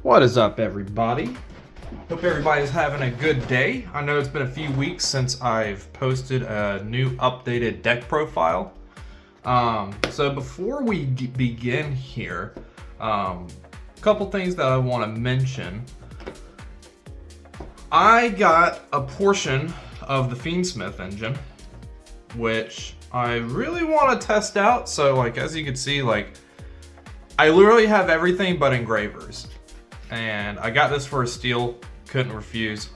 What is up, everybody? Hope everybody's having a good day. I know it's been a few weeks since I've posted a new updated deck profile. So before we begin here, a couple things that I want to mention. I got a portion of the FIENDSMITH engine, which I really want to test out. So like, as you can see, like, I literally have everything but engravers. And I got this for a steal, couldn't refuse.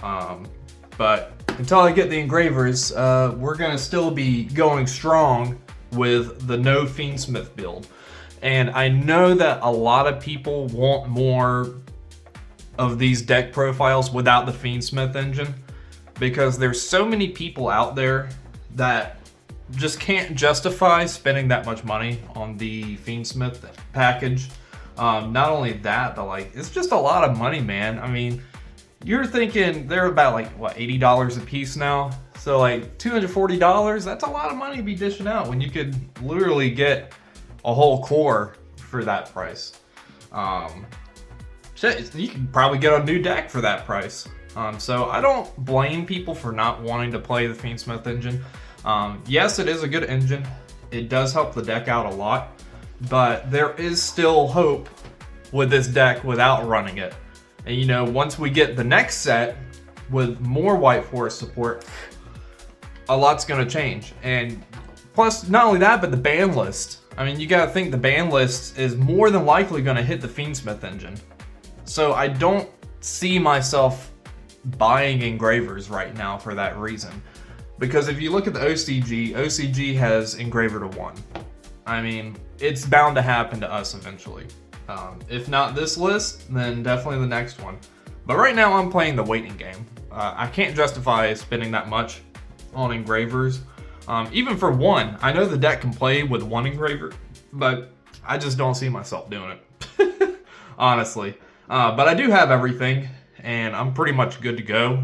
But until I get the engravers, we're gonna still be going strong with the no FIENDSMITH build. And I know that a lot of people want more of these deck profiles without the FIENDSMITH engine, because there's so many people out there that just can't justify spending that much money on the FIENDSMITH package. Not only that, but like, it's just a lot of money, man. I mean, you're thinking they're about like, what, $80 a piece now? So like $240, that's a lot of money to be dishing out when you could literally get a whole core for that price. Shit, you can probably get a new deck for that price. So I don't blame people for not wanting to play the FIENDSMITH engine. Yes, it is a good engine. It does help the deck out a lot. But there is still hope with this deck without running it. And you know, once we get the next set with more White Forest support, a lot's gonna change. And plus, not only that, but the ban list. I mean, you gotta think the ban list is more than likely gonna hit the FIENDSMITH engine. So I don't see myself buying engravers right now for that reason. Because if you look at the OCG has engraver to 1. I mean, it's bound to happen to us eventually. If not this list, then definitely the next one. But right now I'm playing the waiting game. I can't justify spending that much on engravers. Even for one, I know the deck can play with one engraver, but I just don't see myself doing it, honestly. But I do have everything, and I'm pretty much good to go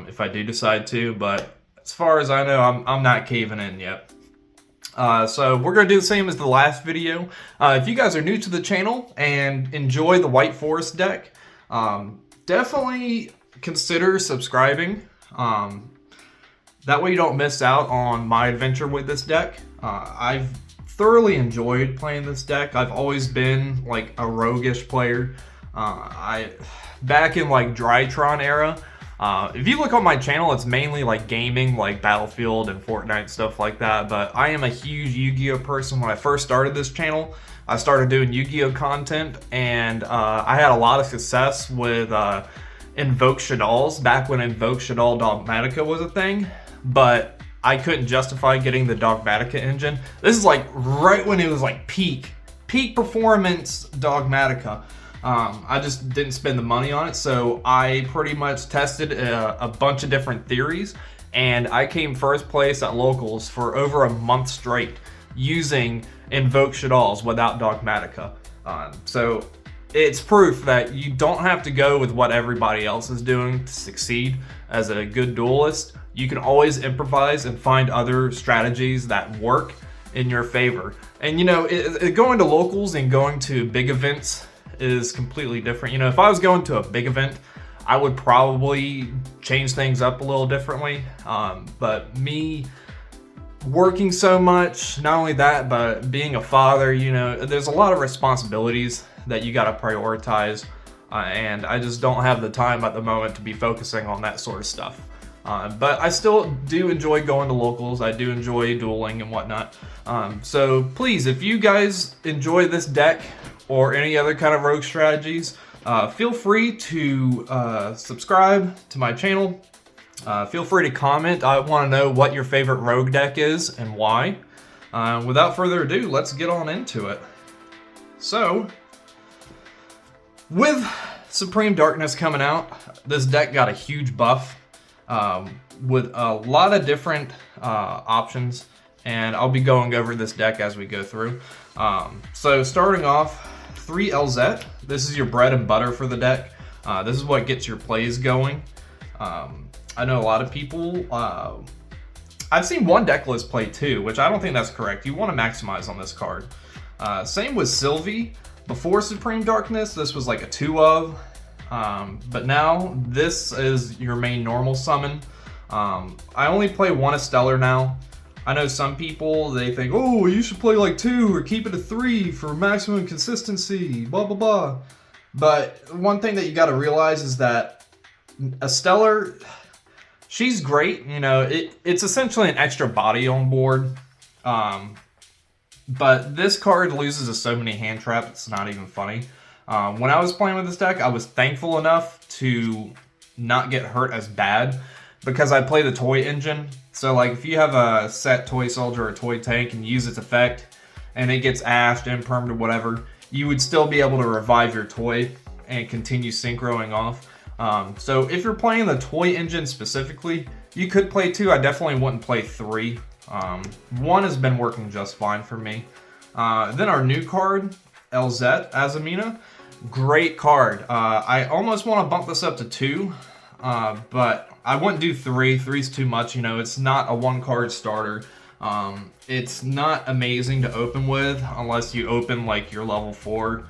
if I do decide to. But as far as I know, I'm not caving in yet. So we're going to do the same as the last video. If you guys are new to the channel and enjoy the White Forest deck, definitely consider subscribing. That way you don't miss out on my adventure with this deck. I've thoroughly enjoyed playing this deck. I've always been like a roguish player. Back in like Drytron era, if you look on my channel, it's mainly like gaming, like Battlefield and Fortnite, stuff like that. But I am a huge Yu-Gi-Oh person. When I first started this channel, I started doing Yu-Gi-Oh content, and I had a lot of success with Invoke Shaddoll's back when Invoke Shaddoll Dogmatica was a thing. But I couldn't justify getting the Dogmatica engine. This is like right when it was like peak performance Dogmatica. I just didn't spend the money on it, so I pretty much tested a bunch of different theories, and I came first place at locals for over a month straight using Invoke Shaddolls without Dogmatica. So it's proof that you don't have to go with what everybody else is doing to succeed as a good duelist. You can always improvise and find other strategies that work in your favor. And you know, going to locals and going to big events is completely different. You know, if I was going to a big event, I would probably change things up a little differently. But me working so much, not only that, but being a father, you know, there's a lot of responsibilities that you got to prioritize. And I just don't have the time at the moment to be focusing on that sort of stuff. But I still do enjoy going to locals. I do enjoy dueling and whatnot. So please, if you guys enjoy this deck or any other kind of rogue strategies, feel free to subscribe to my channel. Feel free to comment. I want to know what your favorite rogue deck is and why. Without further ado, let's get on into it. So, with Supreme Darkness coming out, this deck got a huge buff with a lot of different options, and I'll be going over this deck as we go through. So starting off, 3 LZ. This is your bread and butter for the deck. This is what gets your plays going. I know a lot of people, I've seen one deck list play 2, which I don't think that's correct. You want to maximize on this card. Same with Sylvie, Before Supreme Darkness, this was like a 2 of, but now this is your main normal summon. I only play 1 of Stellar now. I know some people, they think, oh, you should play like 2 or keep it at 3 for maximum consistency, blah, blah, blah. But one thing that you got to realize is that a Stellar, she's great. You know, it's essentially an extra body on board. But this card loses to so many hand traps, it's not even funny. When I was playing with this deck, I was thankful enough to not get hurt as bad because I play the toy engine. So like if you have a set toy soldier or toy tank and use its effect and it gets ashed, impermed, or whatever, you would still be able to revive your toy and continue synchroing off. So if you're playing the toy engine specifically, you could play 2. I definitely wouldn't play 3. 1 has been working just fine for me. Then our new card, LZ, Azamina. Great card. I almost want to bump this up to 2, but I wouldn't do 3. 3's too much, you know, it's not a 1-card starter. It's not amazing to open with unless you open like your level 4.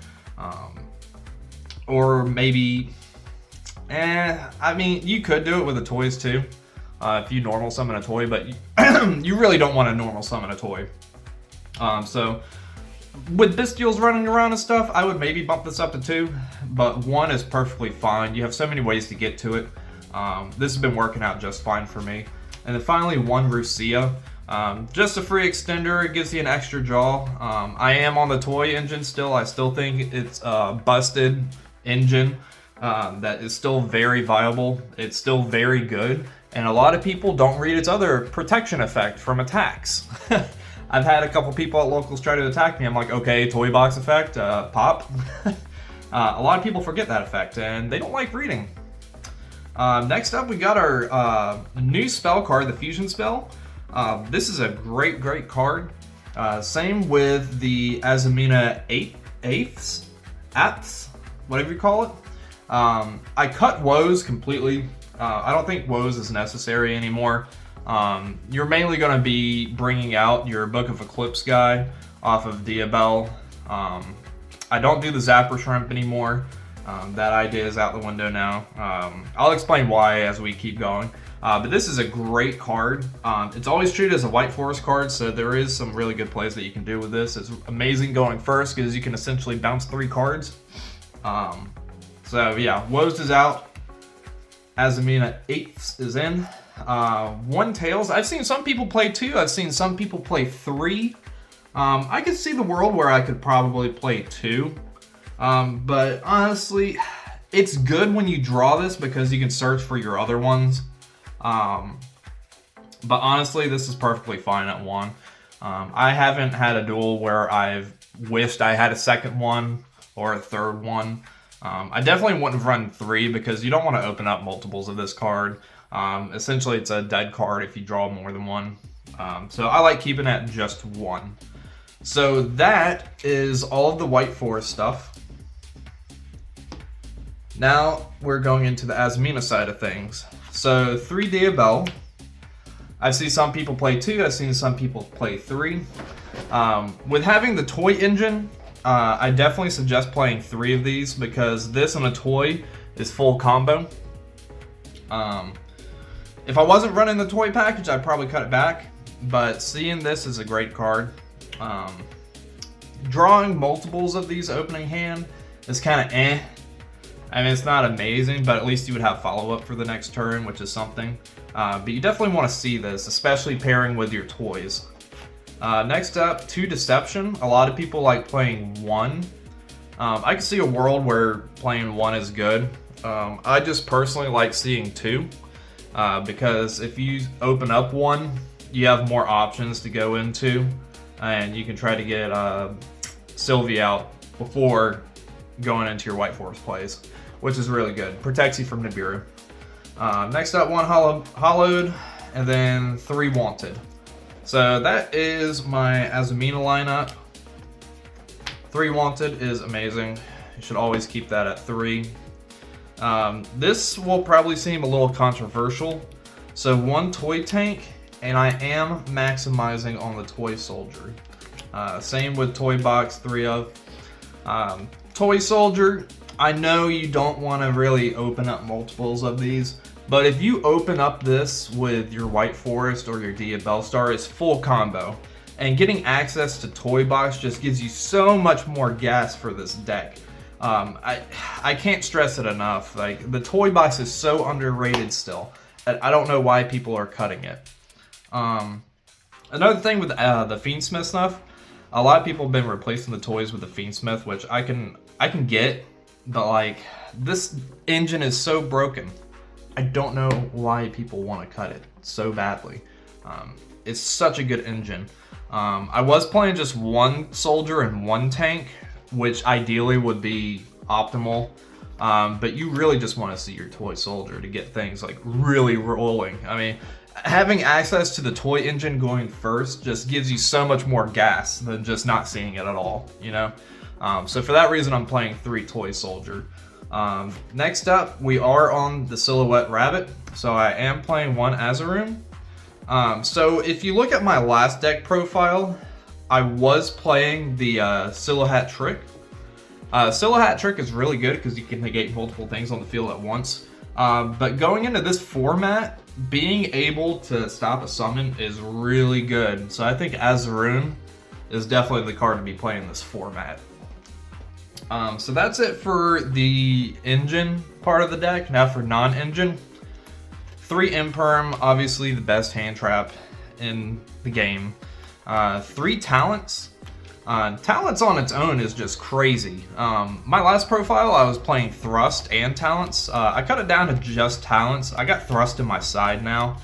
Or maybe, I mean, you could do it with the toys too. If you normal summon a toy, but you really don't want to normal summon a toy. So with Bestials running around and stuff, I would maybe bump this up to 2, but 1 is perfectly fine. You have so many ways to get to it. This has been working out just fine for me. And then finally, 1 Rusia. Just a free extender, it gives you an extra draw. I am on the toy engine still. I still think it's a busted engine that is still very viable. It's still very good. And a lot of people don't read its other protection effect from attacks. I've had a couple people at locals try to attack me. I'm like, okay, toy box effect, pop. A lot of people forget that effect and they don't like reading. Next up, we got our new spell card, the Fusion Spell. This is a great card. Same with the Azamina 8ths, whatever you call it. I cut woes completely. I don't think woes is necessary anymore. You're mainly going to be bringing out your Book of Eclipse guy off of Diabell. I don't do the Zapper Shrimp anymore. That idea is out the window now. I'll explain why as we keep going. But this is a great card. It's always treated as a White Forest card, so there is some really good plays that you can do with this. It's amazing going first because you can essentially bounce 3 cards. So yeah, Woes is out. Azamina 8ths is in. 1 Tails. I've seen some people play 2. I've seen some people play 3. I could see the world where I could probably play 2. But honestly, it's good when you draw this because you can search for your other ones. But honestly, this is perfectly fine at 1. I haven't had a duel where I've wished I had a second one or a third one. I definitely wouldn't run 3 because you don't want to open up multiples of this card. Essentially, it's a dead card if you draw more than 1. So I like keeping it at just 1. So that is all of the White Forest stuff. Now we're going into the Azamina side of things. So 3 Diabell. I've seen some people play 2. I've seen some people play 3. With having the toy engine, I definitely suggest playing 3 of these because this and a toy is full combo. If I wasn't running the toy package, I'd probably cut it back. But seeing this is a great card. Drawing multiples of these opening hand is kind of eh. I mean, it's not amazing, but at least you would have follow-up for the next turn, which is something. But you definitely want to see this, especially pairing with your toys. Next up, 2 Deception. A lot of people like playing 1. I can see a world where playing 1 is good. I just personally like seeing 2. Because if you open up 1, you have more options to go into. And you can try to get Sylvie out before going into your White Forest plays, which is really good. Protects you from Nibiru. Next up, 1 Hollowed, and then 3 Wanted. So that is my Azamina lineup. 3 Wanted is amazing. You should always keep that at 3. This will probably seem a little controversial. So 1 Toy Tank, and I am maximizing on the Toy Soldier. Same with Toy Box 3 of. Toy Soldier, I know you don't want to really open up multiples of these, but if you open up this with your White Forest or your Dia Bellstar, it's full combo. And getting access to Toy Box just gives you so much more gas for this deck. I can't stress it enough. Like, the Toy Box is so underrated still. I don't know why people are cutting it. Another thing with the FIENDSMITH stuff, a lot of people have been replacing the toys with the FIENDSMITH, which I can get, but like, this engine is so broken. I don't know why people want to cut it so badly. It's such a good engine. I was playing just one soldier and one tank, which ideally would be optimal. But you really just want to see your toy soldier to get things like really rolling. I mean, having access to the toy engine going first just gives you so much more gas than just not seeing it at all, you know? So for that reason, I'm playing 3 toy soldier. Next up, we are on the Silhouette Rabbit. So I am playing 1 Azamina. So if you look at my last deck profile, I was playing the Silhouette Trick. Silhouette Trick is really good because you can negate multiple things on the field at once. But going into this format, being able to stop a summon is really good. So I think Azamina is definitely the card to be playing in this format. So that's it for the engine part of the deck. Now for non-engine, 3 Imperm, obviously the best hand trap in the game. 3 Talents. Talents on its own is just crazy. My last profile, I was playing Thrust and Talents. I cut it down to just Talents. I got Thrust in my side now.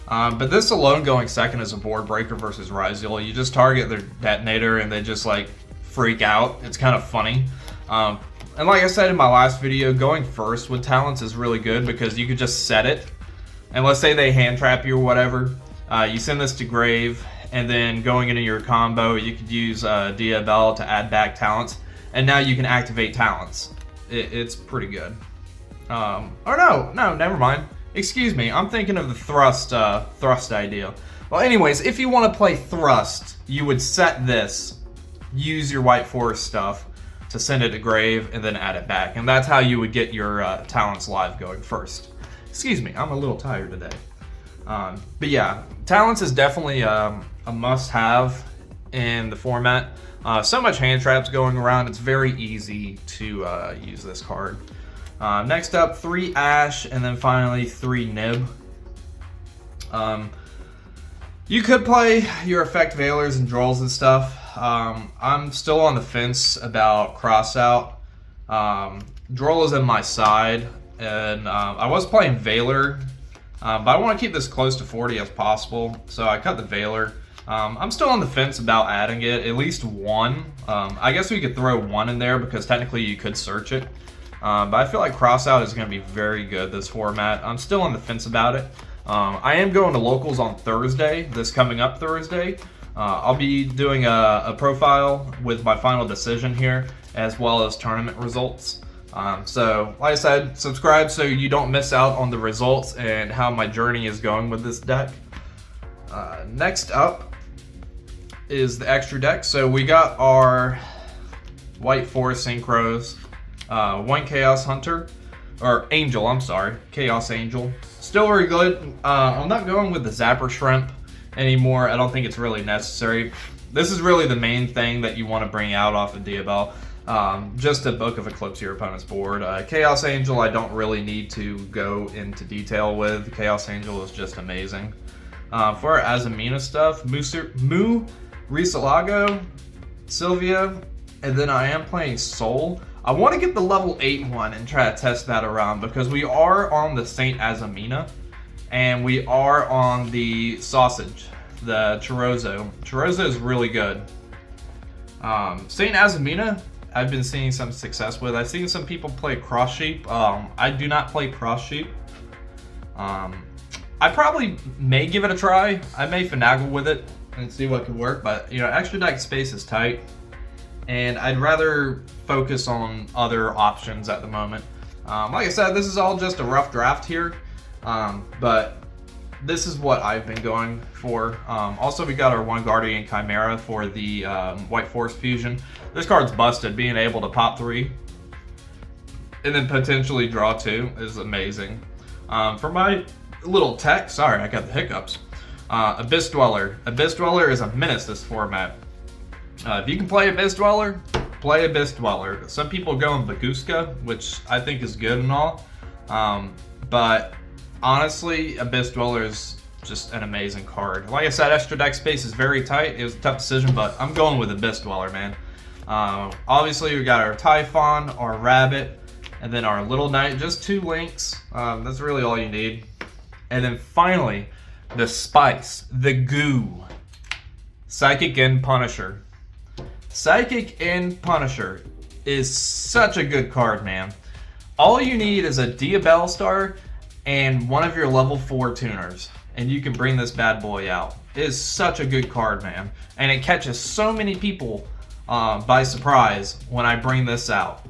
But this alone going second is a board breaker versus Ryzeal. You just target their detonator and they just like freak out. It's kind of funny. And like I said in my last video, going first with Talents is really good because you could just set it. And let's say they hand trap you or whatever. You send this to grave. And then going into your combo, you could use Dia Bell to add back Talents, and now you can activate Talents. It's pretty good. Or no, never mind. Excuse me, I'm thinking of the Thrust idea. Well, anyways, if you want to play Thrust, you would set this, use your White Forest stuff to send it to grave, and then add it back. And that's how you would get your Talents live going first. Excuse me, I'm a little tired today. But yeah, Talents is definitely a must-have in the format. So much hand traps going around, it's very easy to use this card. Next up, 3 Ash, and then finally 3 Nib. You could play your Effect Veilers and Drolls and stuff. I'm still on the fence about Crossout. Droll is in my side, and I was playing Veiler. But I want to keep this close to 40 as possible, so I cut the Veiler. I'm still on the fence about adding it, at least 1. I guess we could throw 1 in there because technically you could search it. But I feel like Crossout is going to be very good this format. I'm still on the fence about it. I am going to locals on Thursday, this coming up Thursday. I'll be doing a profile with my final decision here, as well as tournament results. So, like I said, subscribe so you don't miss out on the results and how my journey is going with this deck. Next up is the extra deck. So we got our White Forest Synchros, 1 Chaos Hunter, or Angel, I'm sorry, Chaos Angel. Still very good. I'm not going with the Zapper Shrimp anymore. I don't think it's really necessary. This is really the main thing that you want to bring out off of Dia Bell. Just a Book of Eclipse your opponent's board. Chaos Angel I don't really need to go into detail with. Chaos Angel is just amazing. For our Azamina stuff, Mu, Risalago, Sylvia, and then I am playing Soul. I want to get the level 8 one and try to test that around because we are on the Saint Azamina and we are on the Sausage, the Chorizo. Chorizo is really good. Saint Azamina, I've been seeing some success with. I've seen some people play Cross Sheep. I do not play Cross Sheep. I probably may give it a try. I may finagle with it and see what could work, but you know, extra deck space is tight, and I'd rather focus on other options at the moment. Like I said, this is all just a rough draft here, but this is what I've been going for. Also, we got our One Guardian Chimera for the White Force Fusion. This card's busted. Being able to pop 3 and then potentially draw 2 is amazing. For my little tech, sorry, I got the hiccups. Abyss Dweller. Abyss Dweller is a menace this format. If you can play Abyss Dweller, play Abyss Dweller. Some people go in Baguska, which I think is good and all. But honestly, Abyss Dweller is just an amazing card. Like I said, extra deck space is very tight. It was a tough decision, but I'm going with Abyss Dweller, man. Obviously, we got our Typhon, our Rabbit, and then our Little Knight. Just 2 links. That's really all you need. And then finally, the spice, the goo. Psychic End Punisher. Psychic End Punisher is such a good card, man. All you need is a Diabell Star and one of your level 4 tuners, and you can bring this bad boy out. It is such a good card, man. And it catches so many people by surprise when I bring this out.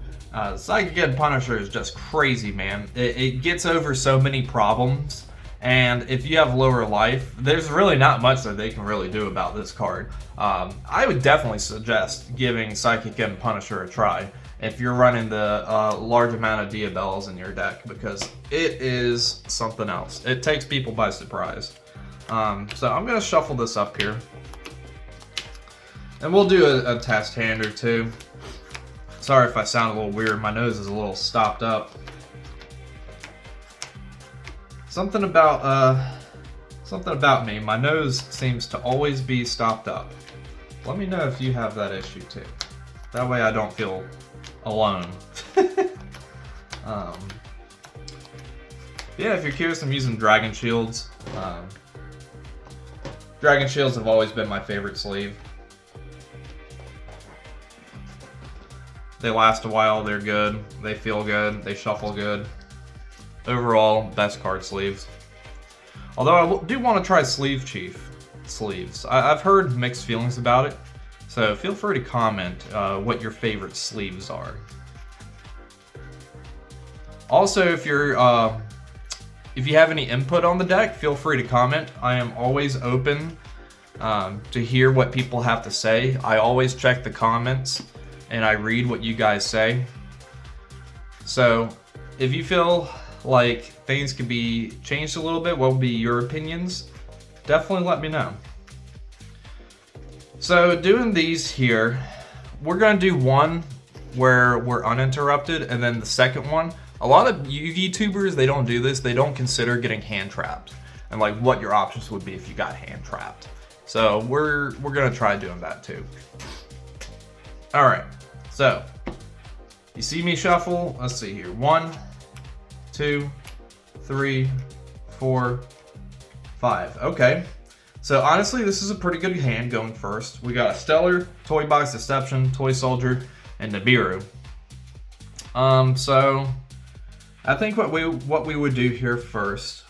Psychic End Punisher is just crazy, man. It gets over so many problems. And if you have lower life, there's really not much that they can really do about this card. I would definitely suggest giving Psychic End Punisher a try if you're running the large amount of Diabells in your deck, because it is something else. It takes people by surprise. So I'm going to shuffle this up here. And we'll do a test hand or two. Sorry if I sound a little weird. My nose is a little stopped up. Something about me. My nose seems to always be stopped up. Let me know if you have that issue too. That way I don't feel alone. Yeah, if you're curious, I'm using Dragon Shields. Dragon Shields have always been my favorite sleeve. They last a while, they're good, they feel good, they shuffle good. Overall, best card sleeves. Although I do want to try Sleeve Chief sleeves. I've heard mixed feelings about it, so feel free to comment what your favorite sleeves are. Also, if you have any input on the deck, feel free to comment. I am always open to hear what people have to say. I always check the comments and I read what you guys say. So if you feel like things could be changed a little bit, what would be your opinions? Definitely let me know. So doing these here, we're gonna do one where we're uninterrupted, and then the second one, a lot of YouTubers, they don't do this. They don't consider getting hand trapped and like what your options would be if you got hand trapped. So we're gonna try doing that too. All right, so you see me shuffle. Let's see here. 1, 2, 3, 4, 5. Okay. So honestly, this is a pretty good hand going first. We got a Stellar, Toy Box Deception, Toy Soldier, and Nibiru. So I think what we would do here first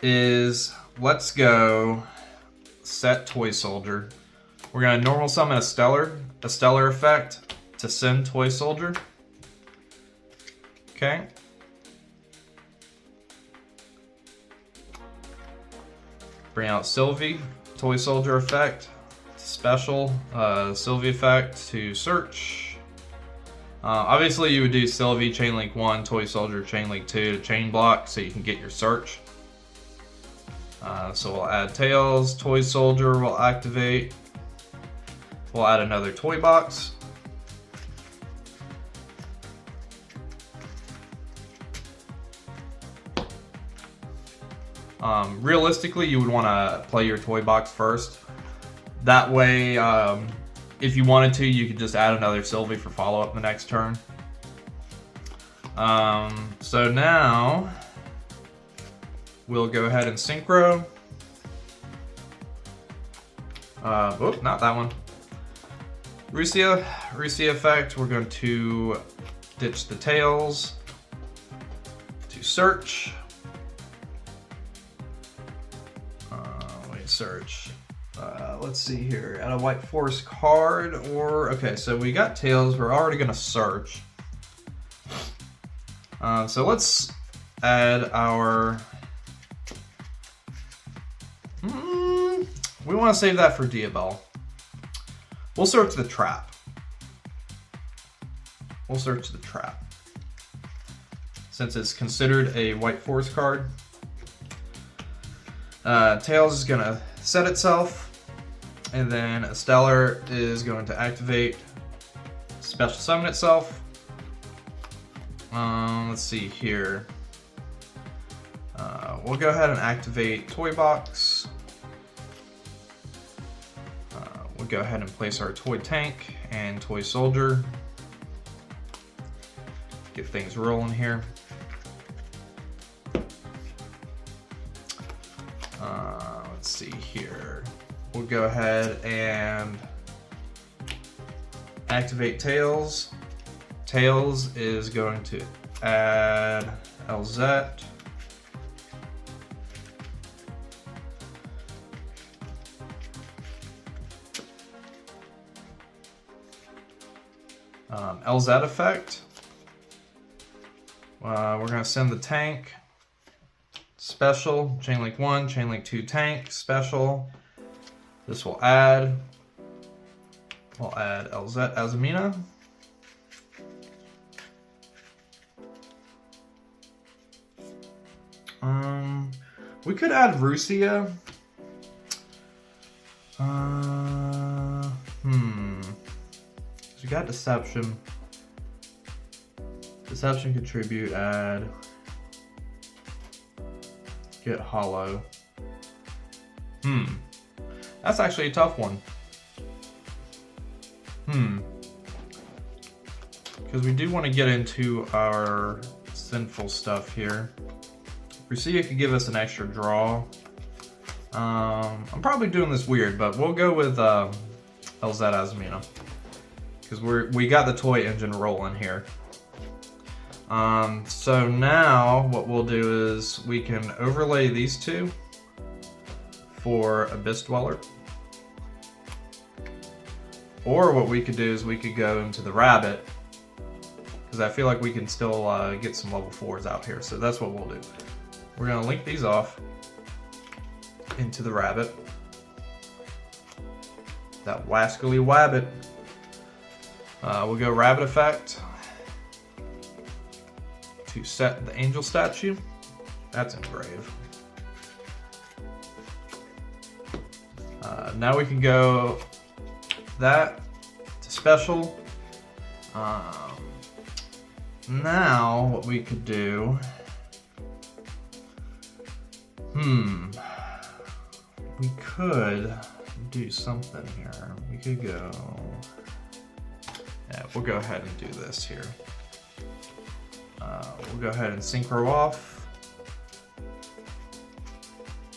is let's go set Toy Soldier. We're gonna normal summon a Stellar effect to send Toy Soldier. Okay. Bring out Sylvie, Toy Soldier effect, special, Sylvie effect to search. Obviously you would do Sylvie, Chainlink 1, Toy Soldier, Chainlink 2 to chain block so you can get your search. So we'll add Tails, Toy Soldier will activate. We'll add another Toy Box. Realistically, you would want to play your Toy Box first. That way, if you wanted to, you could just add another Sylvie for follow-up the next turn. So now, we'll go ahead and synchro. Oops, not that one. Rusia effect, we're going to ditch the Tails to search. Search. Let's see here. Add a White Force card, or okay. So we got Tails. We're already gonna search. So let's add our... we want to save that for Diabell. We'll search the trap. We'll search the trap. Since it's considered a white force card. Tails is going to set itself. And then a Stellar is going to activate, special summon itself. Let's see here. We'll go ahead and activate Toy Box. We'll go ahead and place our Toy Tank and Toy Soldier. Get things rolling here. Let's see here. We'll go ahead and activate Tails. Tails is going to add LZ. LZ effect. We're going to send the tank. Special, Chainlink 1, Chainlink 2 tank, special. This will add, we'll add LZ Azamina. We could add Rusia. We got Deception. Deception contribute, add. Get Hollow. That's actually a tough one. Because we do want to get into our sinful stuff here. Rusia could give us an extra draw. I'm probably doing this weird, but we'll go with LZ Azamina. Because we got the toy engine rolling here. So now what we'll do is we can overlay these two for Abyss Dweller. Or what we could do is we could go into the Rabbit, because I feel like we can still get some level 4s out here. So that's what we'll do. We're going to link these off into the Rabbit. That wascally Wabbit. We'll go Rabbit effect to set the angel statue. That's engrave. Now we can go that to special. Now what we could do, we could do something here. We could go, yeah, we'll go ahead and do this here. We'll go ahead and synchro off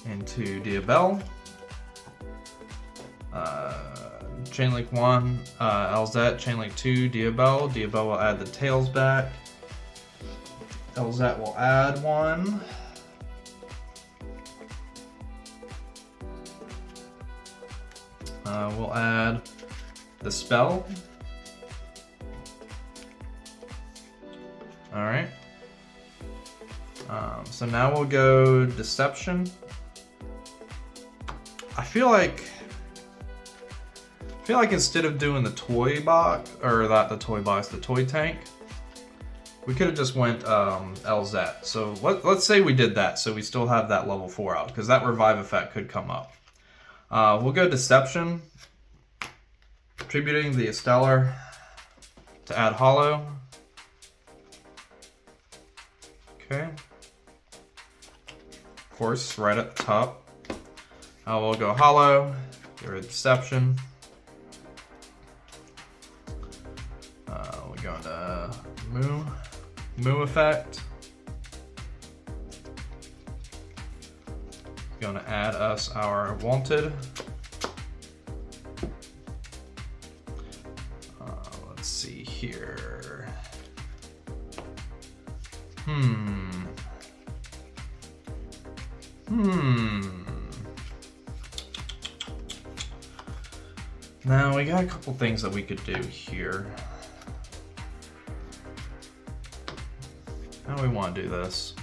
into Diabell. Chainlink 1, LZ, Chainlink 2, Diabell. Diabell will add the tails back. LZ will add one. We'll add the spell. Alright. So now we'll go Deception. I feel like instead of doing the toy box, or the toy tank, we could have just went LZ. So let's say we did that, so we still have that level 4 out, because that revive effect could come up. We'll go Deception, attributing the Stellar to add Hollow. Okay. Of course, right at the top. We'll go Hollow, get rid of Deception. We're going to Moo effect. Going to add us our Wanted. Let's see here. Now we got a couple things that we could do here. How do we want to do this?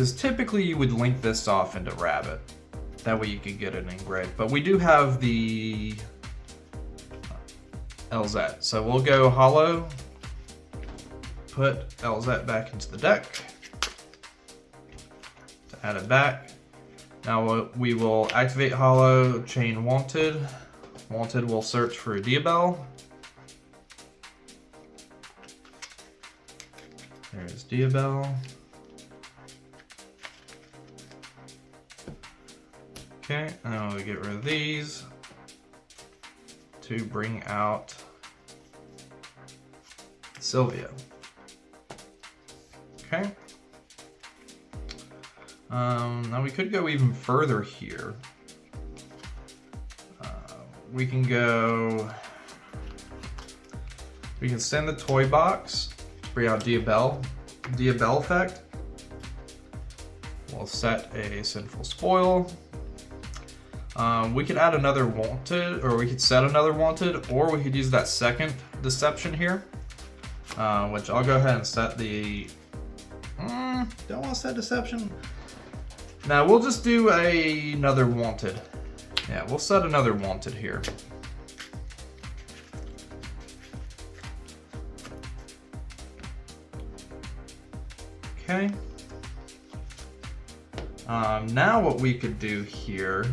because typically you would link this off into Rabbit. That way you could get it engraved. But we do have the LZ. So we'll go hollow, put LZ back into the deck, to add it back. Now we will activate hollow, chain wanted. Wanted will search for a Diabell. There's Diabell. Okay, and then we'll get rid of these to bring out Sylvia. Okay. Now we could go even further here. We can go. We can send the toy box to bring out Diabell effect. We'll set a Sinful Spoil. We could add another wanted, or we could set another wanted, or we could use that second deception here, which I'll go ahead and set the. Don't want to set deception. Now we'll just do another wanted. Yeah, we'll set another wanted here. Okay. Now what we could do here,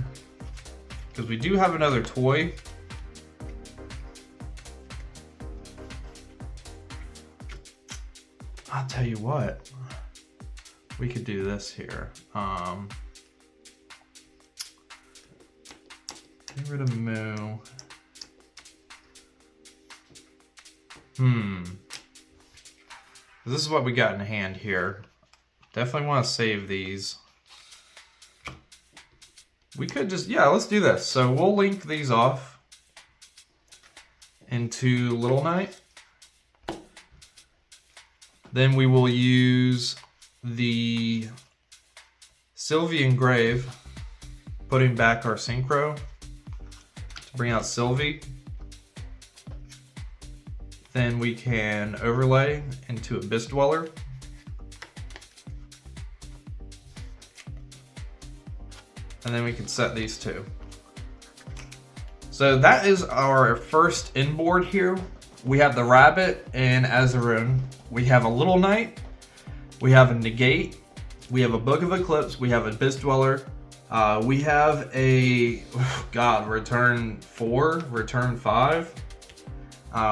because we do have another toy. I'll tell you what. We could do this here. Get rid of Moo. This is what we got in hand here. Definitely want to save these. We could just, yeah, let's do this. So we'll link these off into Little Knight. Then we will use the Sylvie engrave, putting back our synchro to bring out Sylvie. Then we can overlay into Abyss Dweller. And then we can set these two. So that is our first inboard here. We have the Rabbit and Azarine. We have a Little Knight. We have a Negate. We have a Book of Eclipse. We have a Abyss Dweller. We have a, return 4, return 5.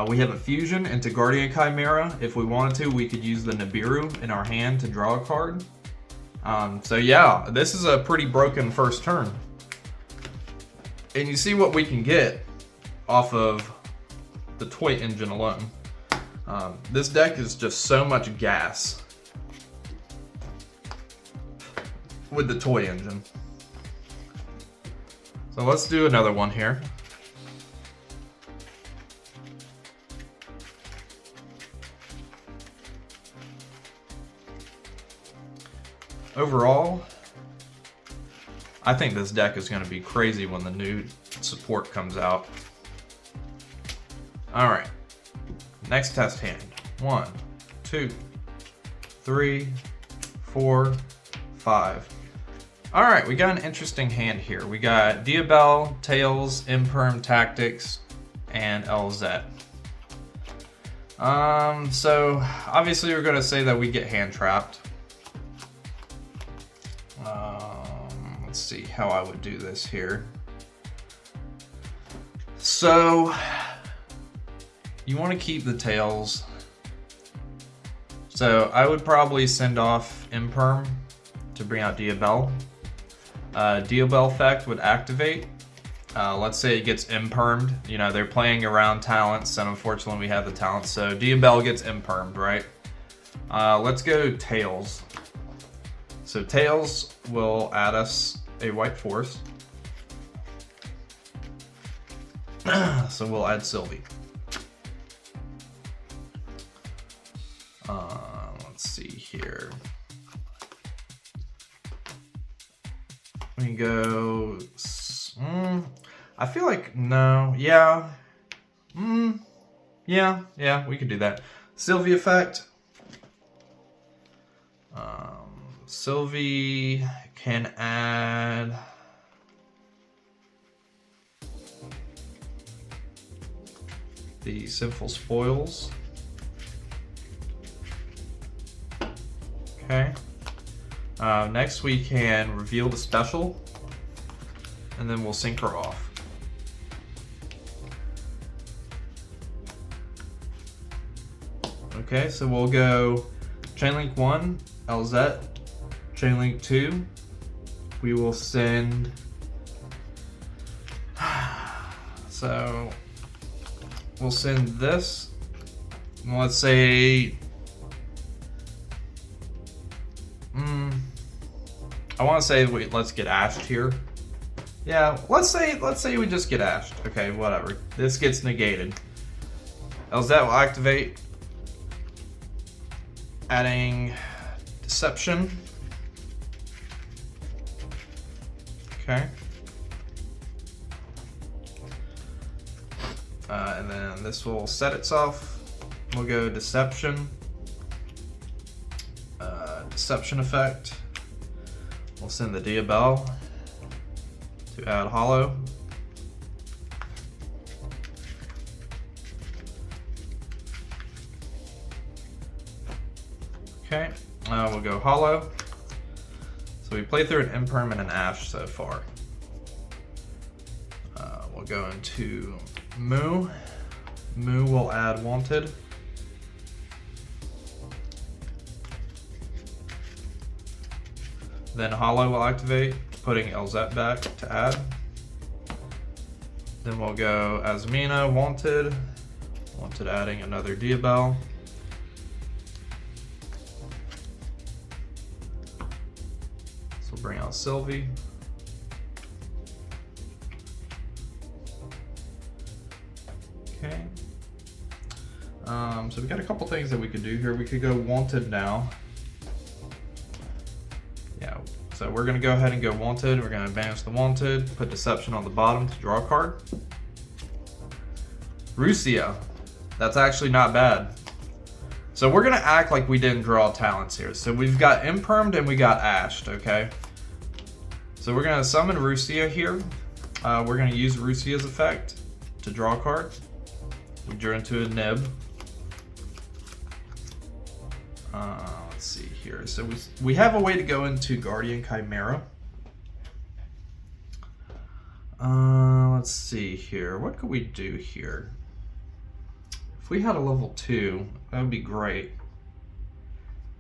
We have a fusion into Guardian Chimera. If we wanted to, we could use the Nibiru in our hand to draw a card. So yeah, this is a pretty broken first turn. And you see what we can get off of the toy engine alone. This deck is just so much gas with the toy engine. So let's do another one here. Overall, I think this deck is going to be crazy when the new support comes out. Alright, next test hand. 1, 2, 3, 4, 5. Alright, we got an interesting hand here. We got Diabell, Tails, Imperm, Tactics, and LZ. So obviously we're going to say that we get hand trapped. Let's see how I would do this here. So you want to keep the Tails. So I would probably send off Imperm to bring out Diabell. Diabell effect would activate. Let's say it gets Impermed. You know, they're playing around talents, and unfortunately we have the talents. So Diabell gets Impermed, right? Let's go Tails. So Tails will add us a white force. So we'll add Sylvie. Let's see here. We can go. I feel like no. Yeah. Yeah. We could do that. Sylvie effect. Sylvie can add the Sinful Spoils. Okay. Next we can reveal the special, and then we'll sync her off. Okay, so we'll go Chainlink 1, LZ, Chainlink 2. We will send, so we'll send this, let's say, I want to say let's get ashed here. Yeah, let's say we just get ashed. Okay, whatever. This gets negated. LZ will activate, adding Deception. Okay. And then this will set itself. We'll go Deception. Deception effect. We'll send the Diabell to add Hollow. Okay, we'll go Hollow. So we played through an Imperm and an Ash so far. We'll go into Moo. Moo will add Wanted. Then Hollow will activate, putting LZ back to add. Then we'll go Azamina, Wanted. Wanted adding another Diabell. So we'll bring out Sylvie. Okay. So we got a couple things that we could do here. We could go Wanted now. Yeah, so we're gonna go ahead and go Wanted. We're gonna banish the Wanted, put Deception on the bottom to draw a card. Rusia, that's actually not bad. So we're gonna act like we didn't draw talents here. So we've got Impermed and we got Ashed, okay? So we're gonna summon Rusia here. We're gonna use Rusia's effect to draw a card. We drew into a Nib. Let's see here. So we have a way to go into Guardian Chimera. Let's see here. What could we do here? If we had a level 2, that would be great.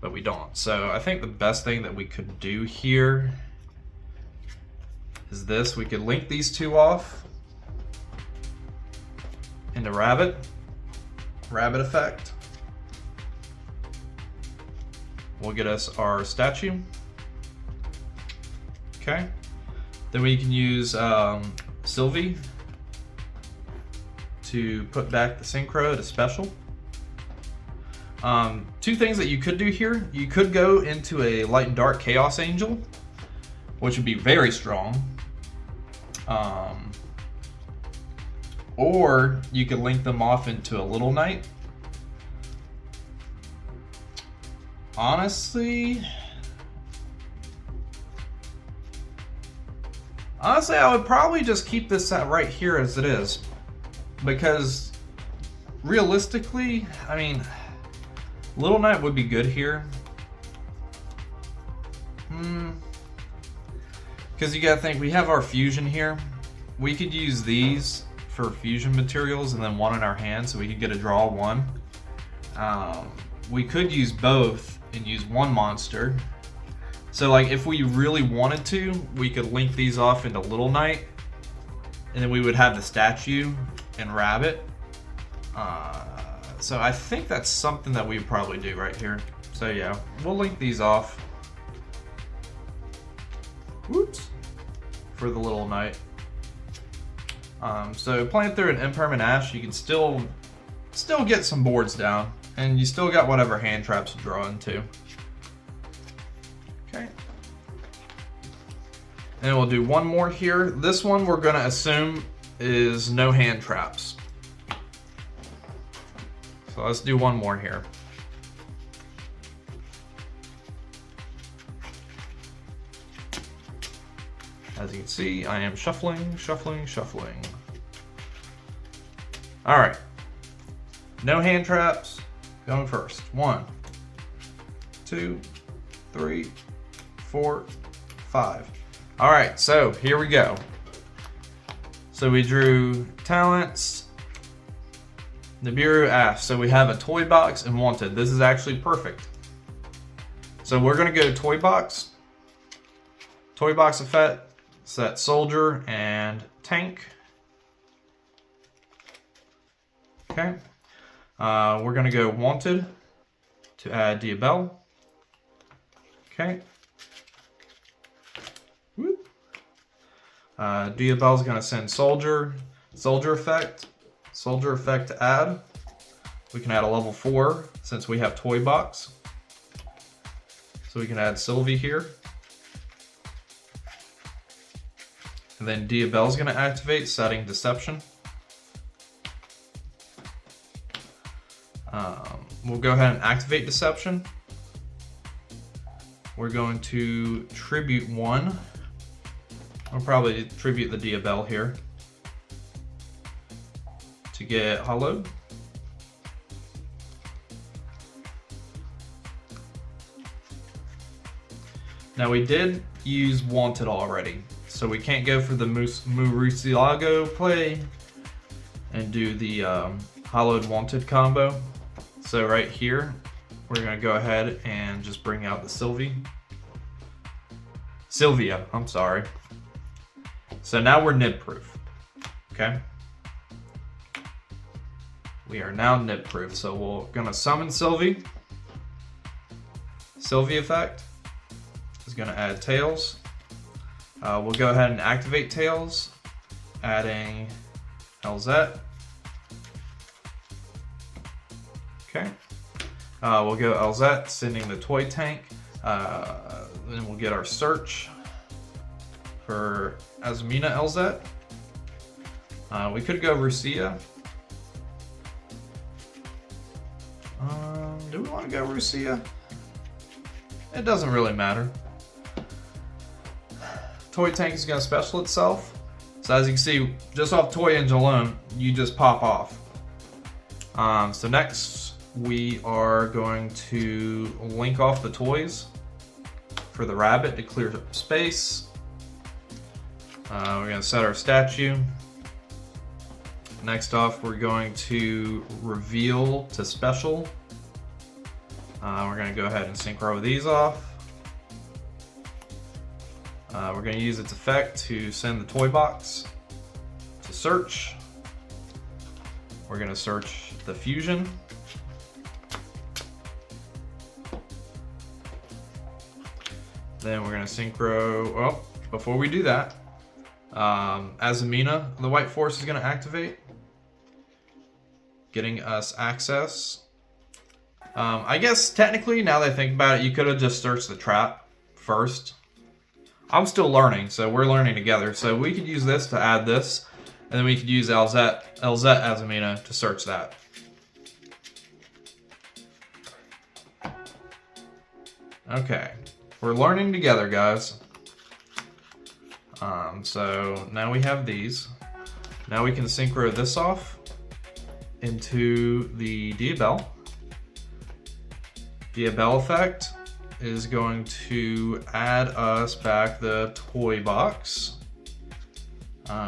But we don't. So I think the best thing that we could do here is this. We could link these two off into Rabbit effect. Will get us our statue. Okay. Then we can use Sylvie to put back the Synchro to special. Two things that you could do here. You could go into a Light and Dark Chaos Angel, which would be very strong. Or you could link them off into a Little Knight. Honestly, I would probably just keep this right here as it is, because realistically, I mean, Little Knight would be good here. Because you gotta think, we have our fusion here. We could use these for fusion materials and then one in our hand, so we could get a draw one. We could use both and use one monster. So like if we really wanted to, we could link these off into Little Knight, and then we would have the statue and Rabbit. So I think that's something that we would probably do right here. So yeah, we'll link these off. Whoops. For the Little Knight. So playing through an Impermanent Ash, you can still get some boards down, and you still got whatever hand traps to draw into. Okay. And we'll do one more here. This one we're gonna assume is no hand traps. So let's do one more here. As you can see, I am shuffling, shuffling, shuffling. All right. No hand traps. Going first. 1, 2, 3, 4, 5. All right, so here we go. So we drew talents. Nibiru Ash. So we have a toy box and wanted. This is actually perfect. So we're gonna go toy box effect, set soldier and tank. Okay. We're gonna go wanted to add Diabell. Okay. Whoop. Diabell's gonna send soldier effect to add. We can add a level 4 since we have toy box. So we can add Sylvie here. And then Diabell's gonna activate, setting deception. We'll go ahead and activate deception. We're going to tribute 1. I'll probably tribute the Diabell here to get hollowed. Now we did use wanted already, so we can't go for the Murcielago play and do the hollowed wanted combo. So right here, we're gonna go ahead and just bring out the Sylvia, I'm sorry. So now we're nib proof, okay? We are now nib proof, so we're gonna summon Sylvie. Sylvie effect is gonna add tails. We'll go ahead and activate tails, adding LZ. Okay. We'll go LZ, sending the toy tank. Then we'll get our search for Azamina LZ. We could go Rusia. Do we want to go Rusia? It doesn't really matter. Toy tank is going to special itself. So as you can see, just off toy engine alone, you just pop off. So next we are going to link off the toys for the rabbit to clear up space. We're going to set our statue. Next off, we're going to reveal to special. We're going to go ahead and synchro these off. We're going to use its effect to send the toy box to search. We're going to search the fusion. Then we're going to synchro. Well, before we do that, Azamina, the White Force, is going to activate, getting us access. I guess technically, now that I think about it, you could have just searched the trap first. I'm still learning, so we're learning together. So we could use this to add this, and then we could use LZ Azamina to search that. Okay, we're learning together, guys. So now we have these. Now we can synchro this off into the Diabell. Diabell effect is going to add us back the toy box.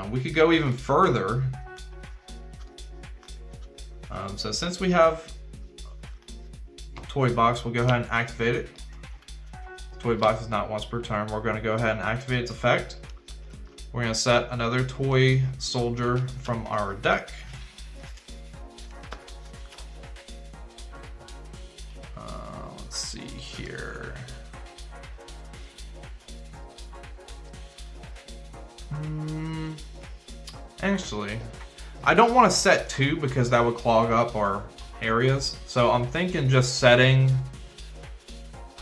We could go even further. So since we have toy box, we'll go ahead and activate it. Toy box is not once per turn. We're going to go ahead and activate its effect. We're going to set another toy soldier from our deck. Let's see here. Actually, I don't want to set 2 because that would clog up our areas. So I'm thinking just setting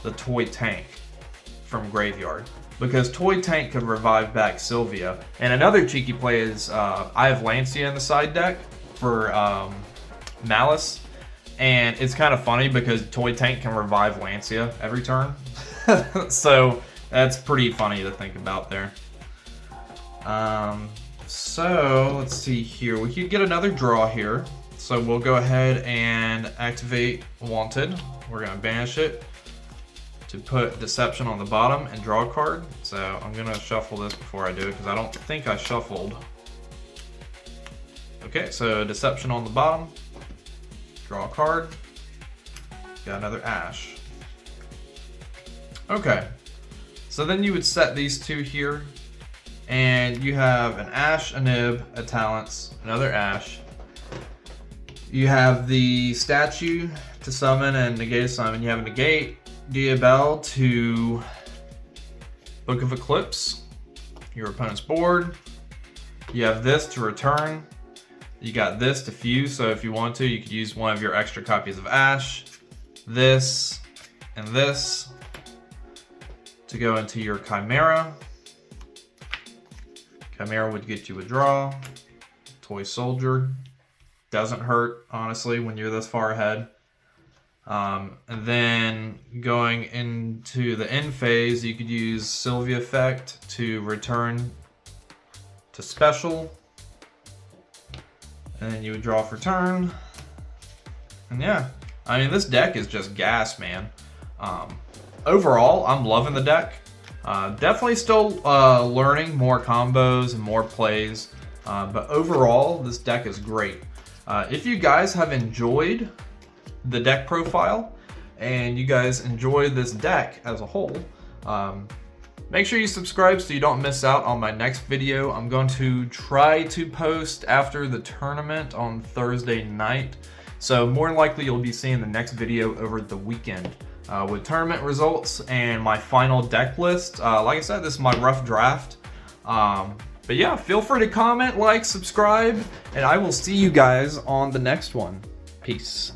the toy tank from graveyard, because toy tank could revive back Sylvia. And another cheeky play is I have Lancia in the side deck for Malice, and it's kind of funny because toy tank can revive Lancia every turn. So that's pretty funny to think about there. So let's see here. We could get another draw here. So we'll go ahead and activate Wanted. We're gonna banish it to put Deception on the bottom and draw a card. So I'm gonna shuffle this before I do it because I don't think I shuffled. Okay, so Deception on the bottom, draw a card, got another Ash. Okay, so then you would set these two here, and you have an Ash, a Nib, a Talents, another Ash. You have the statue to summon and negate a summon. You have a negate Diabel to Book of Eclipse, your opponent's board. You have this to return. You got this to fuse, so if you want to, you could use one of your extra copies of Ash. This and this to go into your Chimera. Chimera would get you a draw. Toy Soldier. Doesn't hurt, honestly, when you're this far ahead. And then going into the end phase, you could use Sylvia Effect to return to special. And then you would draw for turn. And yeah, I mean, this deck is just gas, man. Overall, I'm loving the deck. Definitely still learning more combos and more plays. But overall, this deck is great. If you guys have enjoyed the deck profile and you guys enjoy this deck as a whole, make sure you subscribe so you don't miss out on my next video. I'm going to try to post after the tournament on Thursday night. So more than likely you'll be seeing the next video over the weekend with tournament results and my final deck list. Like I said, this is my rough draft. But yeah, feel free to comment, like, subscribe, and I will see you guys on the next one. Peace.